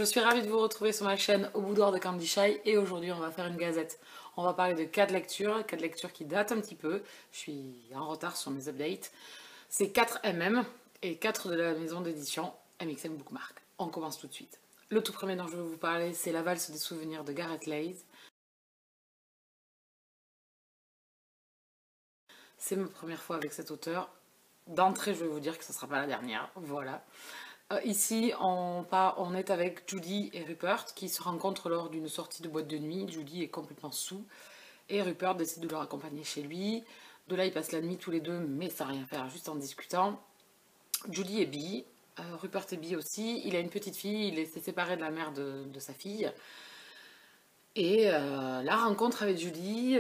suis ravie de vous retrouver sur ma chaîne Au Boudoir de Candy Shy et aujourd'hui on va faire une gazette. On va parler de 4 lectures qui datent un petit peu. Je suis en retard sur mes updates. C'est 4 MM et 4 de la maison d'édition MXM Bookmark. On commence tout de suite. Le tout premier dont je vais vous parler, c'est La valse des souvenirs de Gareth Leys. C'est ma première fois avec cet auteur. D'entrée, je vais vous dire que ce ne sera pas la dernière. Voilà. Ici, on est avec Judy et Rupert qui se rencontrent lors d'une sortie de boîte de nuit. Judy est complètement saoul et Rupert décide de leur accompagner chez lui. De là, ils passent la nuit tous les deux, mais sans rien faire, juste en discutant. Judy est bi, Rupert est bi aussi. Il a une petite fille, il s'est séparé de la mère de sa fille. Et la rencontre avec Judy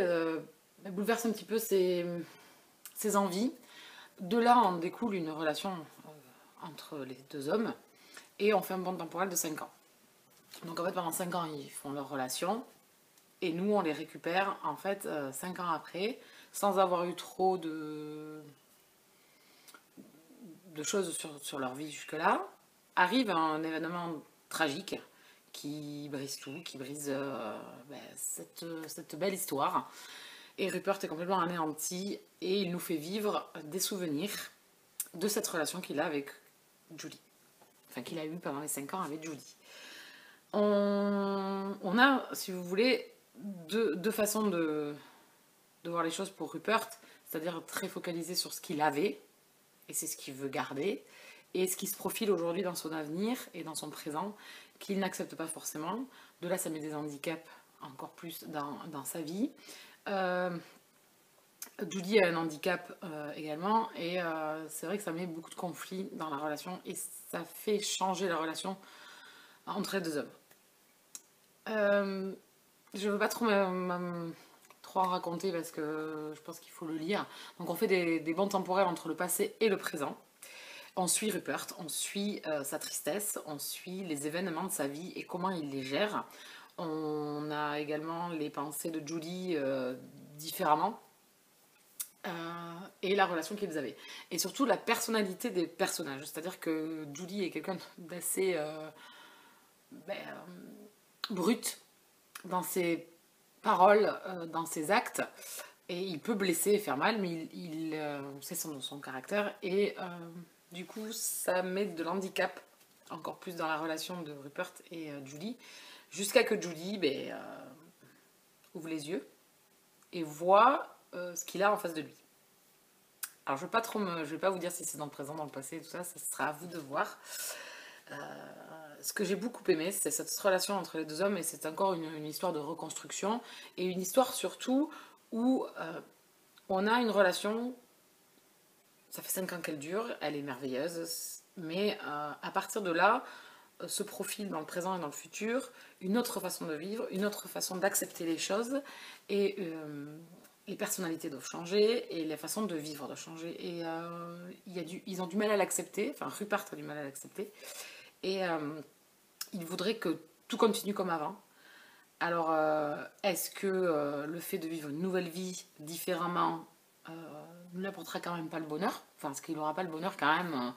bouleverse un petit peu ses envies. De là, en découle une relation entre les deux hommes et on fait un bond temporel de 5 ans. Donc en fait pendant 5 ans ils font leur relation et nous on les récupère en fait 5 ans après sans avoir eu trop de choses sur leur vie jusque là. Arrive un événement tragique qui brise tout, qui brise cette belle histoire et Rupert est complètement anéanti et il nous fait vivre des souvenirs de cette relation qu'il a avec Judy. Enfin, qu'il a eu pendant les 5 ans avec Judy. On a, si vous voulez, deux façons de voir les choses pour Rupert, c'est-à-dire très focalisé sur ce qu'il avait, et c'est ce qu'il veut garder, et ce qui se profile aujourd'hui dans son avenir et dans son présent, qu'il n'accepte pas forcément. De là, ça met des handicaps encore plus dans sa vie. Judy a un handicap également, et c'est vrai que ça met beaucoup de conflits dans la relation, et ça fait changer la relation entre les deux hommes. Je ne veux pas trop en raconter parce que je pense qu'il faut le lire. Donc on fait des bonds temporels entre le passé et le présent. On suit Rupert, on suit sa tristesse, on suit les événements de sa vie et comment il les gère. On a également les pensées de Judy différemment. Et la relation qu'ils avaient. Et surtout la personnalité des personnages. C'est-à-dire que Judy est quelqu'un d'assez brut dans ses paroles, dans ses actes. Et il peut blesser et faire mal, mais c'est son caractère. Et du coup, ça met de l'handicap encore plus dans la relation de Rupert et Judy. Jusqu'à que Judy ouvre les yeux et voit ce qu'il a en face de lui. Alors je vais pas vous dire si c'est dans le présent, dans le passé, tout ça, ça sera à vous de voir. Ce que j'ai beaucoup aimé, c'est cette relation entre les deux hommes, et c'est encore une histoire de reconstruction, et une histoire surtout où on a une relation, ça fait 5 ans qu'elle dure, elle est merveilleuse, mais à partir de là, se profile dans le présent et dans le futur une autre façon de vivre, une autre façon d'accepter les choses, et les personnalités doivent changer et les façons de vivre doivent changer. Et ils ont du mal à l'accepter, enfin Rupert a du mal à l'accepter, et il voudrait que tout continue comme avant. Alors, est-ce que le fait de vivre une nouvelle vie différemment ne lui apportera quand même pas le bonheur? Enfin, est-ce qu'il n'aura pas le bonheur quand même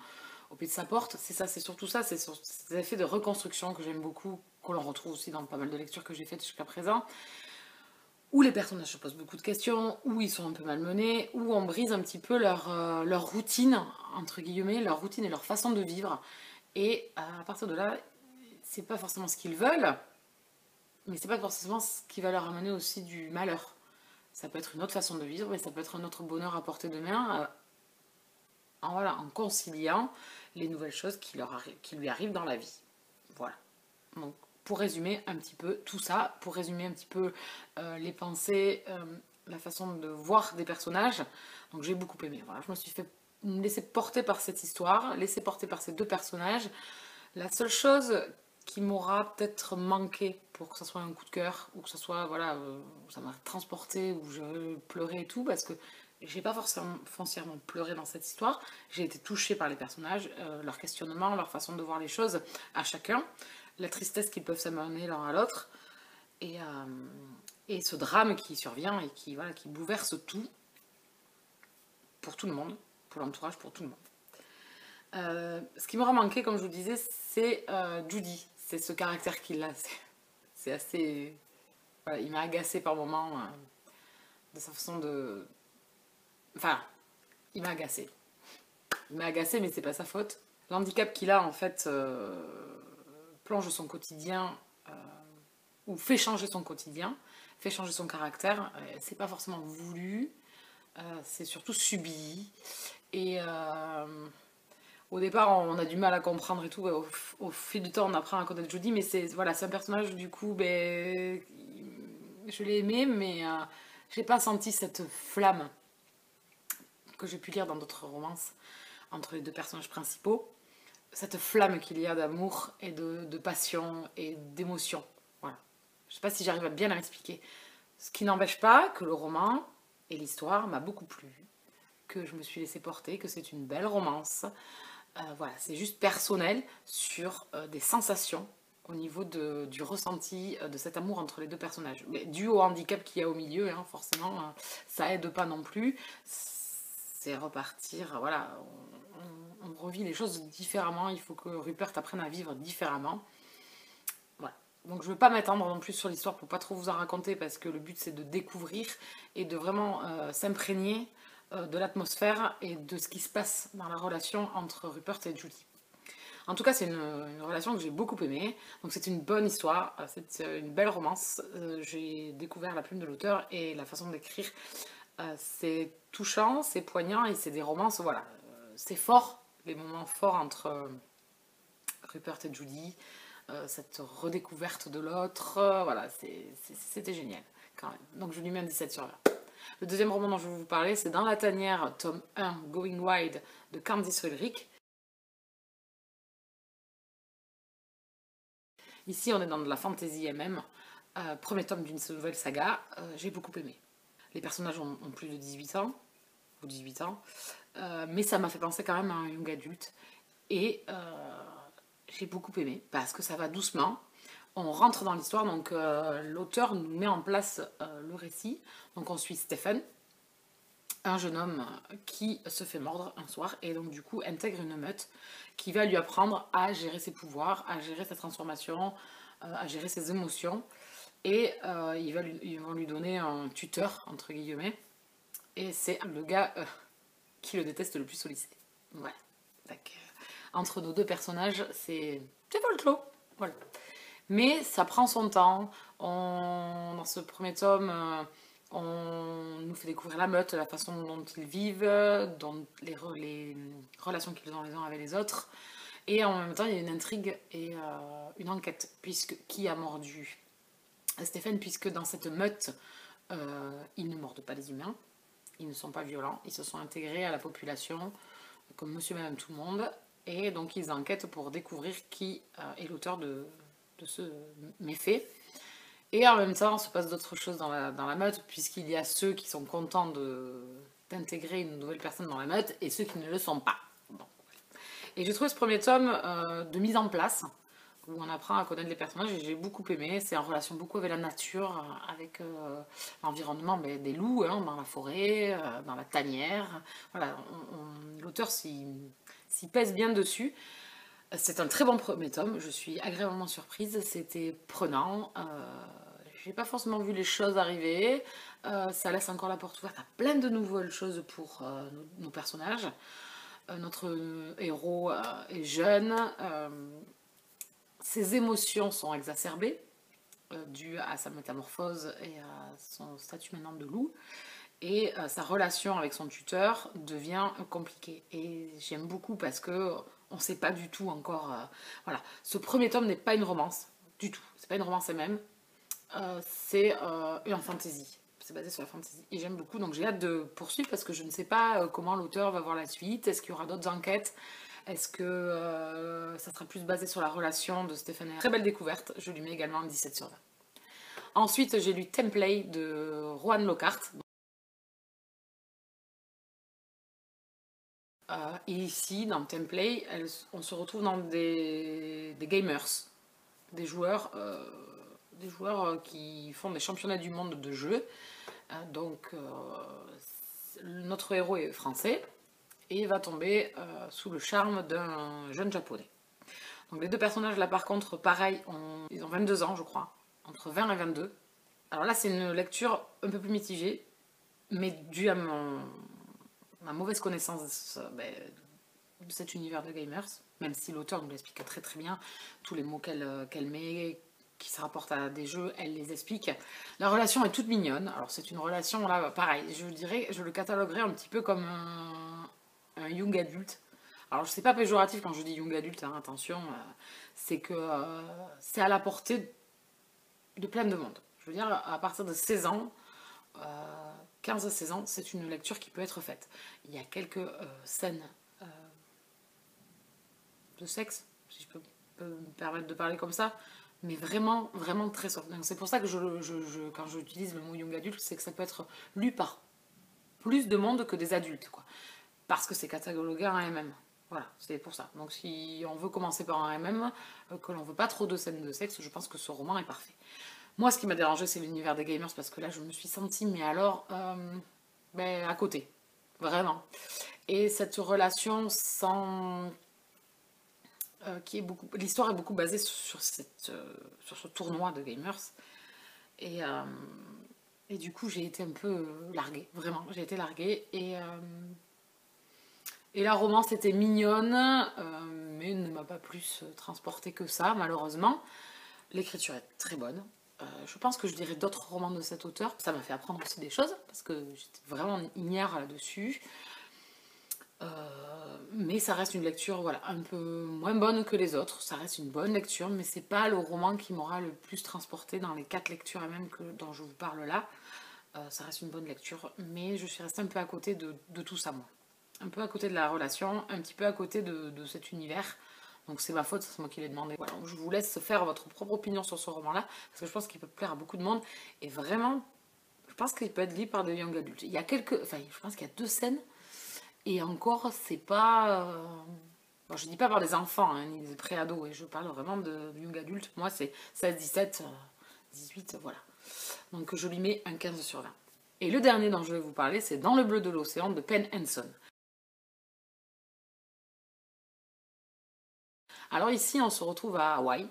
au pied de sa porte? C'est ça, c'est surtout ça, c'est sur ces effets de reconstruction que j'aime beaucoup, que l'on retrouve aussi dans pas mal de lectures que j'ai faites jusqu'à présent, où les personnages se posent beaucoup de questions, où ils sont un peu malmenés, où on brise un petit peu leur routine, entre guillemets, leur routine et leur façon de vivre. Et à partir de là, c'est pas forcément ce qu'ils veulent, mais c'est pas forcément ce qui va leur amener aussi du malheur. Ça peut être une autre façon de vivre, mais ça peut être un autre bonheur à portée de main, en conciliant les nouvelles choses qui lui arrivent dans la vie. Voilà. Donc, pour résumer un petit peu tout ça, pour résumer un petit peu les pensées, la façon de voir des personnages, donc j'ai beaucoup aimé. Voilà, je me suis fait laisser porter par cette histoire, laisser porter par ces deux personnages. La seule chose qui m'aura peut-être manqué pour que ça soit un coup de cœur, ou que ça soit, voilà, ça m'a transporté, ou je pleurais et tout, parce que j'ai pas forcément foncièrement pleuré dans cette histoire, j'ai été touchée par les personnages, leur questionnement, leur façon de voir les choses à chacun, la tristesse qu'ils peuvent s'amener l'un à l'autre, et ce drame qui survient et qui bouleverse tout, pour tout le monde, pour l'entourage, pour tout le monde. Ce qui m'aura manqué, comme je vous disais, c'est Judy. c'est ce caractère qu'il a. C'est assez... Voilà, il m'a agacé par moments de sa façon de... Enfin, il m'a agacé. Il m'a agacé, mais c'est pas sa faute. L'handicap qu'il a, en fait, plonge son quotidien, ou fait changer son quotidien, fait changer son caractère. C'est pas forcément voulu, c'est surtout subi. Et au départ, on a du mal à comprendre et tout. Au fil du temps, on apprend à connaître Jodie, mais c'est voilà, c'est un personnage, du coup, ben, je l'ai aimé, mais j'ai pas senti cette flamme que j'ai pu lire dans d'autres romances entre les deux personnages principaux. Cette flamme qu'il y a d'amour et de passion et d'émotion. Voilà. Je sais pas si j'arrive à bien à m'expliquer. Ce qui n'empêche pas que le roman et l'histoire m'a beaucoup plu, que je me suis laissée porter, que c'est une belle romance. Voilà, c'est juste personnel sur des sensations au niveau du ressenti de cet amour entre les deux personnages. Mais dû au handicap qu'il y a au milieu, hein, forcément, ça aide pas non plus. C'est repartir, voilà, on revit les choses différemment. Il faut que Rupert apprenne à vivre différemment. Voilà. Donc je ne veux pas m'étendre non plus sur l'histoire pour pas trop vous en raconter parce que le but c'est de découvrir et de vraiment s'imprégner de l'atmosphère et de ce qui se passe dans la relation entre Rupert et Julie. En tout cas, c'est une relation que j'ai beaucoup aimée. Donc c'est une bonne histoire, c'est une belle romance. J'ai découvert la plume de l'auteur et la façon d'écrire. C'est touchant, c'est poignant et c'est des romances, voilà. C'est fort, les moments forts entre Rupert et Julie. Cette redécouverte de l'autre, voilà, c'était génial quand même. Donc je lui mets un 17 sur 20. Le deuxième roman dont je vais vous parler, c'est Dans la tanière, tome 1, Going Wild, de Candice Ulrich. Ici, on est dans de la fantasy elle-même. Premier tome d'une nouvelle saga, j'ai beaucoup aimé. Les personnages ont plus de 18 ans, ou 18 ans, mais ça m'a fait penser quand même à un young adulte. Et j'ai beaucoup aimé, parce que ça va doucement. On rentre dans l'histoire, donc l'auteur nous met en place le récit. Donc on suit Stephen, un jeune homme qui se fait mordre un soir et donc du coup intègre une meute qui va lui apprendre à gérer ses pouvoirs, à gérer sa transformation, à gérer ses émotions. Et ils vont lui donner un tuteur, entre guillemets. Et c'est le gars qui le déteste le plus au lycée. Voilà. Donc, entre nos deux personnages, c'est folklore. Voilà. Mais ça prend son temps. Dans ce premier tome, on nous fait découvrir la meute, la façon dont ils vivent, dans les relations qu'ils ont les uns avec les autres. Et en même temps, il y a une intrigue et une enquête, puisque qui a mordu Stéphane, puisque dans cette meute, ils ne mordent pas les humains, ils ne sont pas violents, ils se sont intégrés à la population, comme monsieur et madame tout le monde, et donc ils enquêtent pour découvrir qui est l'auteur de ce méfait. Et en même temps, il se passe d'autres choses dans la meute, puisqu'il y a ceux qui sont contents d'intégrer une nouvelle personne dans la meute, et ceux qui ne le sont pas. Bon. Et j'ai trouvé ce premier tome de mise en place, où on apprend à connaître les personnages, et j'ai beaucoup aimé. C'est en relation beaucoup avec la nature, avec l'environnement, des loups hein, dans la forêt, dans la tanière. Voilà, l'auteur s'y pèse bien dessus. C'est un très bon premier tome, je suis agréablement surprise, c'était prenant. J'ai pas forcément vu les choses arriver. Ça laisse encore la porte ouverte à plein de nouvelles choses pour nos personnages. Notre héros est jeune. Ses émotions sont exacerbées, dues à sa métamorphose et à son statut maintenant de loup. Et sa relation avec son tuteur devient compliquée. Et j'aime beaucoup parce que on ne sait pas du tout encore. Voilà. Ce premier tome n'est pas une romance, du tout. C'est pas une romance elle-même. C'est une fantasy. C'est basé sur la fantasy. Et j'aime beaucoup, donc j'ai hâte de poursuivre parce que je ne sais pas comment l'auteur va voir la suite. Est-ce qu'il y aura d'autres enquêtes? Est-ce que ça sera plus basé sur la relation de Stéphane? Très belle découverte, je lui mets également un 17 sur 20. Ensuite, j'ai lu Template de Rohan Lockhart. Et ici, dans Template, on se retrouve dans des gamers, des joueurs qui font des championnats du monde de jeux. Donc, notre héros est français et va tomber sous le charme d'un jeune japonais. Donc les deux personnages là par contre, pareil, ils ont 22 ans je crois, entre 20 et 22. Alors là c'est une lecture un peu plus mitigée, mais due à ma mauvaise connaissance de cet univers de gamers, même si l'auteur nous l'explique très très bien, tous les mots qu'elle met, qui se rapportent à des jeux, elle les explique. La relation est toute mignonne, alors c'est une relation là, pareil, je le cataloguerais un petit peu comme un young adulte. Alors je sais pas péjoratif quand je dis young adulte, hein, attention, c'est que c'est à la portée de plein de monde. Je veux dire, à partir de 16 ans, 15 à 16 ans, c'est une lecture qui peut être faite. Il y a quelques scènes de sexe, si je peux me permettre de parler comme ça, mais vraiment, vraiment très soft. Donc c'est pour ça que quand j'utilise le mot young adulte, c'est que ça peut être lu par plus de monde que des adultes, quoi. Parce que c'est catalogué en MM. Voilà, c'est pour ça. Donc si on veut commencer par un MM, que l'on veut pas trop de scènes de sexe, je pense que ce roman est parfait. Moi, ce qui m'a dérangé, c'est l'univers des gamers, parce que là, je me suis sentie, mais alors, à côté. Vraiment. Et cette relation sans... l'histoire est beaucoup basée sur ce tournoi de gamers. Et, euh, et du coup, j'ai été un peu larguée. Vraiment, j'ai été larguée. Et la romance était mignonne, mais ne m'a pas plus transportée que ça, malheureusement. L'écriture est très bonne. Je pense que je dirais d'autres romans de cet auteur. Ça m'a fait apprendre aussi des choses, parce que j'étais vraiment ignare là-dessus. Mais ça reste une lecture voilà, un peu moins bonne que les autres. Ça reste une bonne lecture, mais c'est pas le roman qui m'aura le plus transporté dans les 4 lectures et même dont je vous parle là. Ça reste une bonne lecture, mais je suis restée un peu à côté de tout ça, moi. Un peu à côté de la relation, un petit peu à côté de cet univers. Donc c'est ma faute, c'est moi qui l'ai demandé. Voilà, je vous laisse faire votre propre opinion sur ce roman-là, parce que je pense qu'il peut plaire à beaucoup de monde. Et vraiment, je pense qu'il peut être lu par des young adultes. Il y a je pense qu'il y a 2 scènes, et encore, c'est pas... Bon, je dis pas par des enfants, hein, ni des pré-ados, et je parle vraiment de young adultes. Moi, c'est 16, 17, 18, voilà. Donc je lui mets un 15 sur 20. Et le dernier dont je vais vous parler, c'est Dans le bleu de l'océan de Pen Hanson. Alors ici, on se retrouve à Hawaï,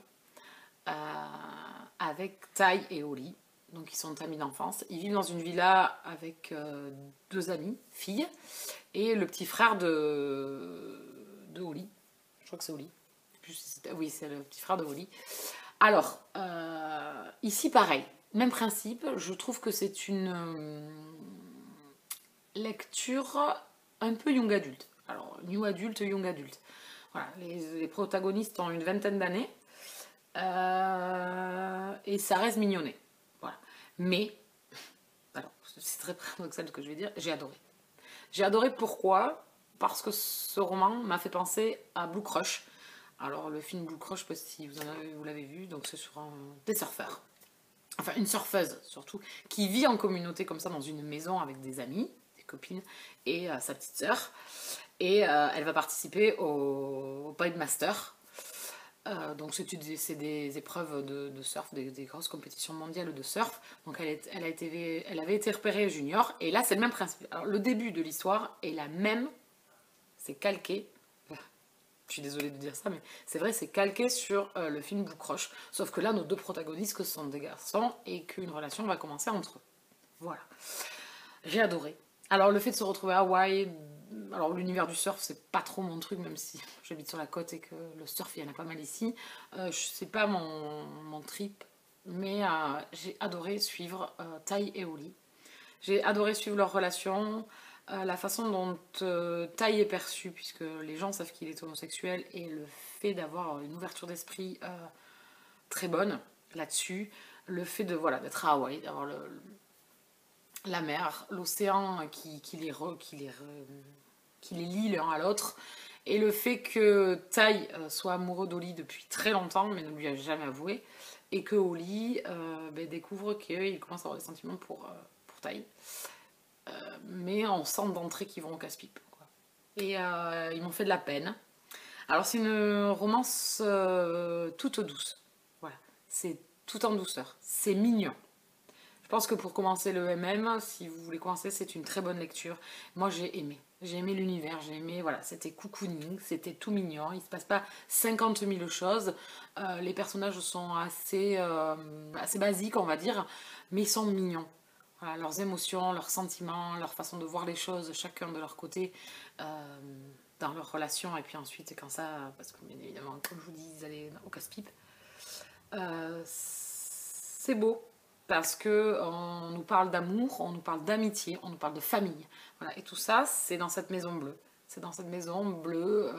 avec Tai et Oli. Donc ils sont amis d'enfance. Ils vivent dans une villa avec 2 amies, filles, et le petit frère de Oli. Je crois que c'est Oli. Oui, c'est le petit frère de Oli. Alors, ici pareil, même principe. Je trouve que c'est une lecture un peu young adulte. Alors, new adulte, young adulte. Voilà, les protagonistes ont une vingtaine d'années. Et ça reste mignonné. Voilà. Mais, alors, c'est très paradoxal ce que je vais dire, j'ai adoré. J'ai adoré pourquoi? Parce que ce roman m'a fait penser à Blue Crush. Alors, le film Blue Crush, je ne sais pas si vous l'avez vu, donc c'est sur des surfeurs. Enfin, une surfeuse surtout, qui vit en communauté comme ça dans une maison avec des amis, des copines, et sa petite sœur. Et elle va participer au Pipe Master. Donc c'est des épreuves de surf, des grosses compétitions mondiales de surf. Donc elle avait été repérée junior. Et là c'est le même principe. Alors le début de l'histoire est la même. C'est calqué. Je suis désolée de dire ça, mais c'est vrai, c'est calqué sur le film Blue Crush. Sauf que là, nos 2 protagonistes sont des garçons et qu'une relation va commencer entre eux. Voilà. J'ai adoré. Alors le fait de se retrouver à Hawaï, alors l'univers du surf c'est pas trop mon truc, même si j'habite sur la côte et que le surf il y en a pas mal ici. C'est pas mon trip, mais j'ai adoré suivre Tai et Oli. J'ai adoré suivre leur relation, la façon dont Tai est perçu, puisque les gens savent qu'il est homosexuel, et le fait d'avoir une ouverture d'esprit très bonne là-dessus, le fait de voilà d'être à Hawaï, d'avoir la mer, l'océan qui les lie l'un à l'autre, et le fait que Tai soit amoureux d'Oli depuis très longtemps, mais ne lui a jamais avoué, et que Oli découvre qu'il commence à avoir des sentiments pour Tai. Mais on sent d'entrée qu'ils vont au casse-pipe. Et ils m'ont fait de la peine. Alors c'est une romance toute douce. Voilà, c'est tout en douceur. C'est mignon. Je pense que pour commencer le MM, si vous voulez commencer, c'est une très bonne lecture. Moi, j'ai aimé. J'ai aimé l'univers, j'ai aimé, voilà, c'était cocooning, c'était tout mignon, il se passe pas 50 000 choses, les personnages sont assez basiques, on va dire, mais ils sont mignons. Voilà, leurs émotions, leurs sentiments, leur façon de voir les choses, chacun de leur côté, euh, dans leur relation, et puis ensuite, quand ça, parce que bien évidemment, comme je vous dis, ils allaient au casse-pipe, c'est beau parce que on nous parle d'amour, on nous parle d'amitié, on nous parle de famille. Voilà. Et tout ça, c'est dans cette maison bleue. C'est dans cette maison bleue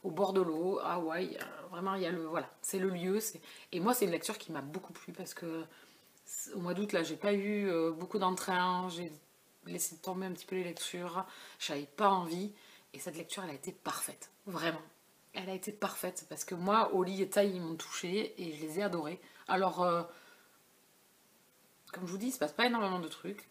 au bord de l'eau, à Hawaï. Vraiment, il y a le voilà, c'est le lieu. Et moi, c'est une lecture qui m'a beaucoup plu parce que au mois d'août, là, j'ai pas eu beaucoup d'entrain, j'ai laissé tomber un petit peu les lectures, j'avais pas envie. Et cette lecture, elle a été parfaite, vraiment. Elle a été parfaite parce que moi, Oli et Tai, ils m'ont touchée et je les ai adorés. Alors, comme je vous dis, il ne se passe pas énormément de trucs.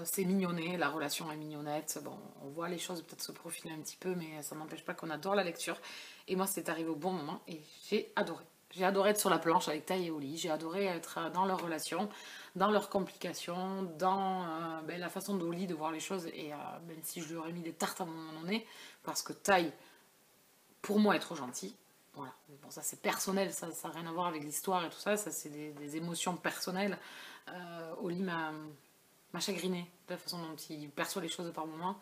C'est mignonné, la relation est mignonnette. Bon, on voit les choses peut-être se profiler un petit peu, mais ça n'empêche pas qu'on adore la lecture. Et moi, c'est arrivé au bon moment et j'ai adoré. J'ai adoré être sur la planche avec Tai et Oli. J'ai adoré être dans leur relation, dans leurs complications, dans la façon d'Oli de voir les choses. Et même si je lui aurais mis des tartes à un moment donné, parce que Tai, pour moi, est trop gentil. Voilà. Bon, ça c'est personnel, ça n'a rien à voir avec l'histoire et tout ça. Ça c'est des émotions personnelles. Oli m'a chagriné de la façon dont il perçoit les choses par moments.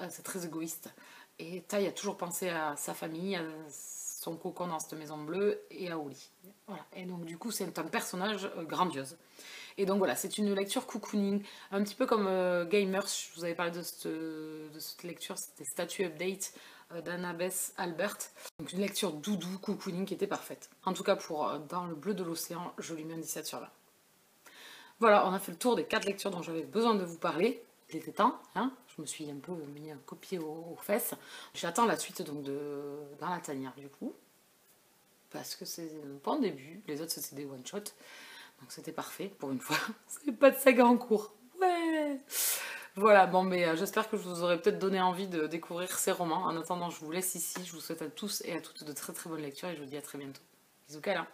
C'est très égoïste. Et Tai a toujours pensé à sa famille, à son cocon dans cette maison bleue et à Oli. Voilà. Et donc du coup c'est un personnage grandiose. Et donc voilà, c'est une lecture cocooning, un petit peu comme Gamers, je vous avais parlé de cette lecture, c'était Statue Update d'Annabeth Albert. Donc une lecture doudou, cocooning qui était parfaite. En tout cas pour Dans le bleu de l'océan, je lui mets un 17 sur 20. Voilà, on a fait le tour des 4 lectures dont j'avais besoin de vous parler. Il était temps, hein, je me suis un peu mis un copier aux fesses. J'attends la suite donc dans la tanière du coup. Parce que c'est un bon début, les autres c'était des one-shots. Donc c'était parfait pour une fois. C'est pas de saga en cours. Ouais. Voilà, bon mais j'espère que je vous aurais peut-être donné envie de découvrir ces romans. En attendant, je vous laisse ici. Je vous souhaite à tous et à toutes de très très bonnes lectures et je vous dis à très bientôt. Bisous câlins.